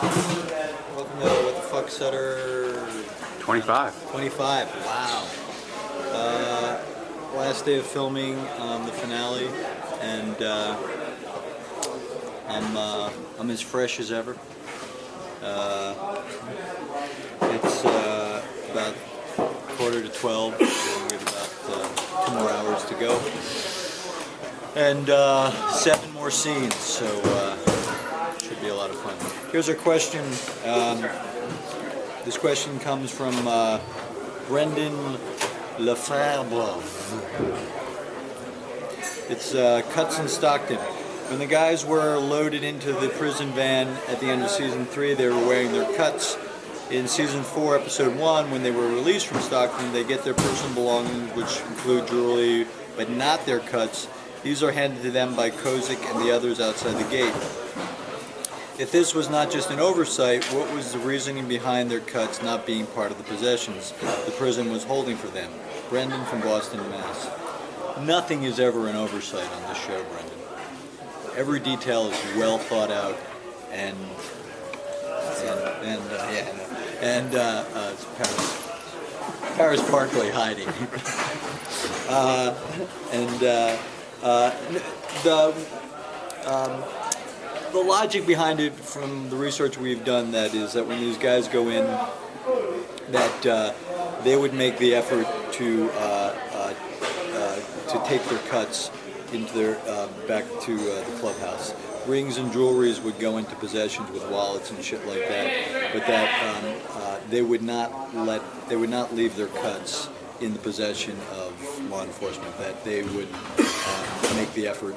Welcome to WTFSutter 25. 25. Wow. Last day of filming the finale, and I'm as fresh as ever. It's about 11:45, and we have about 2 more hours to go, and 7 more scenes, so should be a lot of fun. Here's our question. This question comes from Brendan Lefebvre. It's cuts in Stockton. When the guys were loaded into the prison van at the end of season 3, they were wearing their cuts. In season 4, episode 1, when they were released from Stockton, they get their personal belongings, which include jewelry, but not their cuts. These are handed to them by Kozik and the others outside the gate. If this was not just an oversight, what was the reasoning behind their cuts not being part of the possessions the prison was holding for them? Brendan from Boston, Mass. Nothing is ever an oversight on this show, Brendan. Every detail is well thought out, and it's Paris Barkley hiding. The logic behind it, from the research we've done, that is that when these guys go in, that they would make the effort to take their cuts into their back to the clubhouse. Rings and jewelries would go into possessions with wallets and shit like that, but that they would not leave their cuts in the possession of law enforcement. That they would make the effort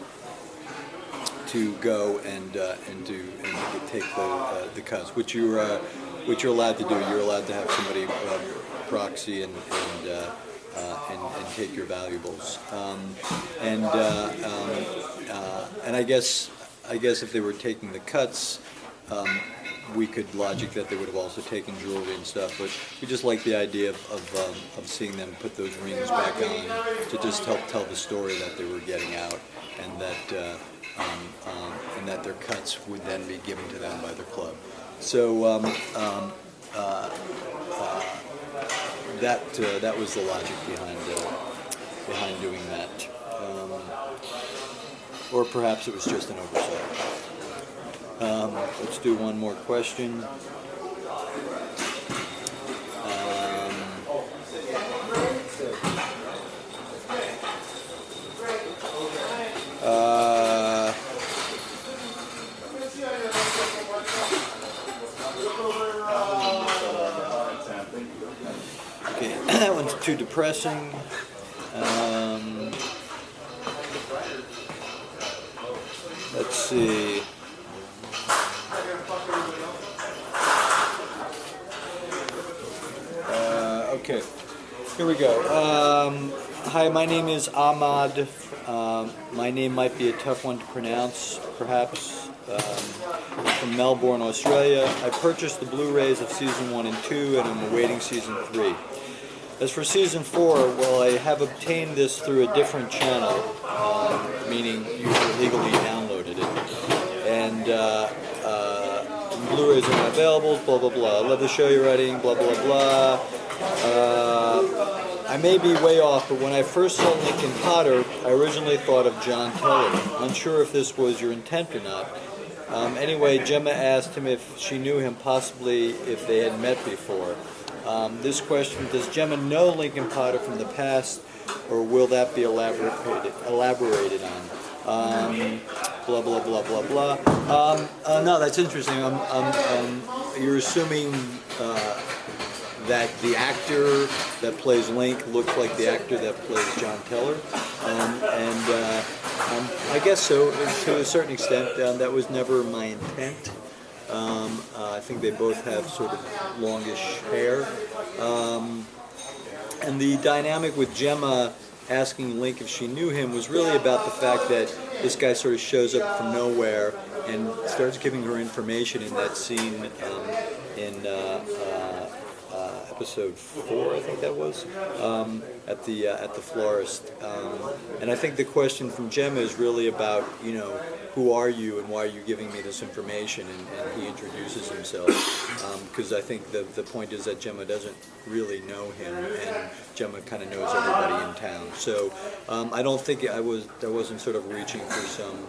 to go and take the cuts, which you're allowed to do. You're allowed to have somebody proxy and take your valuables. And I guess if they were taking the cuts, we could logic that they would have also taken jewelry and stuff. But we just like the idea of seeing them put those rings back on to just help tell the story that they were getting out, and that their cuts would then be given to them by their club. So that was the logic behind doing that, or perhaps it was just an oversight. Let's do one more question. Okay, that one's too depressing. Let's see. Okay, here we go. Hi, my name is Ahmad. My name might be a tough one to pronounce, perhaps. From Melbourne, Australia. I purchased the Blu-rays of season 1 and 2, and I'm awaiting season 3. As for season 4, well, I have obtained this through a different channel, meaning you illegally downloaded it, and Blu-rays are not available, blah blah blah. I love the show you're writing, blah blah blah. I may be way off, but when I first saw Lincoln Potter, I originally thought of John Teller. Unsure if this was your intent or not. Anyway, Gemma asked him if she knew him, possibly if they had met before. This question: does Gemma know Lincoln Potter from the past, or will that be elaborated on? Blah blah blah blah blah. No, that's interesting. You're assuming that the actor that plays Link looks like the actor that plays John Teller, I guess so, to a certain extent. That was never my intent. I think they both have sort of longish hair. And the dynamic with Gemma asking Link if she knew him was really about the fact that this guy sort of shows up from nowhere and starts giving her information in that scene in episode 4, I think that was, at the florist. And I think the question from Gemma is really about, you know, who are you and why are you giving me this information? And he introduces himself, because I think the point is that Gemma doesn't really know him, and Gemma kind of knows everybody in town. So I don't think I wasn't sort of reaching for some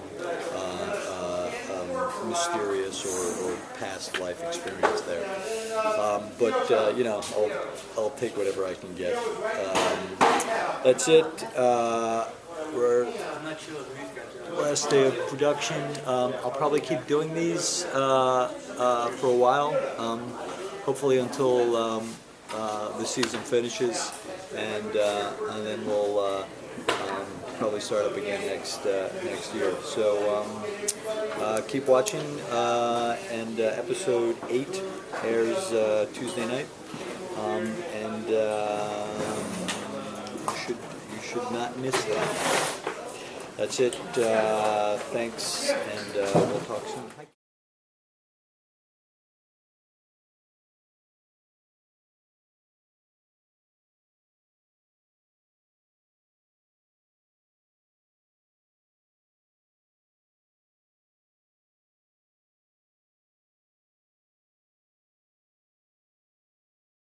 mysterious or past life experience there. But you know, I'll take whatever I can get. That's it. We're last day of production. I'll probably keep doing these for a while, hopefully until the season finishes, and then we'll probably start up again next year. So keep watching, and episode 8 airs Tuesday night, and you should not miss that. That's it. Thanks, and we'll talk soon.